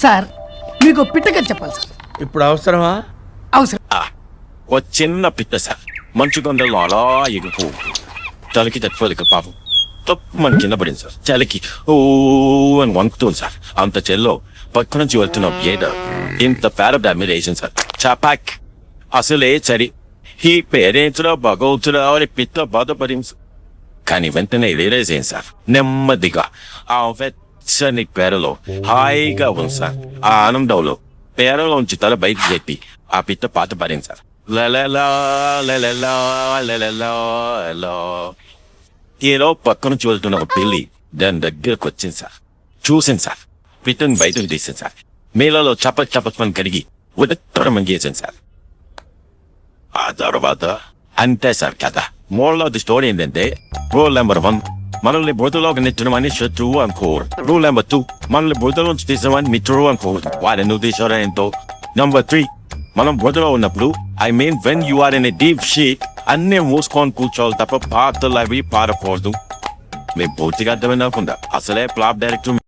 Sir మీకు పిట్టగా చెప్పాలి sir. ఇప్పుడు అవసరమా? అవసరం. ఓ చిన్న పిట్ట సార్ మంచు కొండల్లో అలా ఎగిపో చలికి తట్టుకోదు ఇక పాపం మన కింద పడింది సార్. చలికి ఓ అని వంకుతుంది సార్. అంత చెల్లో పక్క నుంచి వెళ్తున్నాం ఏదో ఇంత పారాగ్రాఫ్ మీద వేసింది సార్. చాపాక్ అసలే చలి ఈ పేరేంచురా భగవంతుడా అని పిట్ట బాధపడింది. కానీ వెంటనే రియలైజ్ అయింది సార్. నెమ్మదిగా ఆ వెచ్చని పేరలో హాయిగా ఉంది సార్. ఆ ఆనందంలో పేరలోంచి తల బయటకు చెప్పి ఆ పిట్ట పాట పడింది సార్. లలలా లలలా లలలా లా. ఏదో పక్క నుంచి వెళ్తున్న ఒక పిల్లి దాని దగ్గరకు వచ్చింది సార్. చూసింది సార్. పిట్టని బయటకు తీసింది సార్. మేళలో చపక్ చపక్ అని కడిగి ఉదత్తరం చేసింది సార్. ఆ తర్వాత అంతే సార్ కథ. మోరల్ ఆఫ్ ది స్టోరీ ఏంటంటే రూల్ నెంబర్ 1 మనల్ని బురదలోకి నెట్టిన వాడిని శత్రువు అనుకోరు. రూల్ నెంబర్ 2 మనల్ని బురదలోంచి తీసిన వాడిని మిత్రుడు అనుకోరు. వాడు ఎందుకు తీసారో ఏంటో. నెంబర్ 3 మనం బురదలో ఉన్నప్పుడు I mean when you are in a deep shit అన్నీ మూసుకొని కూర్చోవాలి తప్ప పాటలు అవి పాడకూడదు. మేము పూర్తిగా అర్థమైనా అసలే ఫ్లాప్ డైరెక్టర్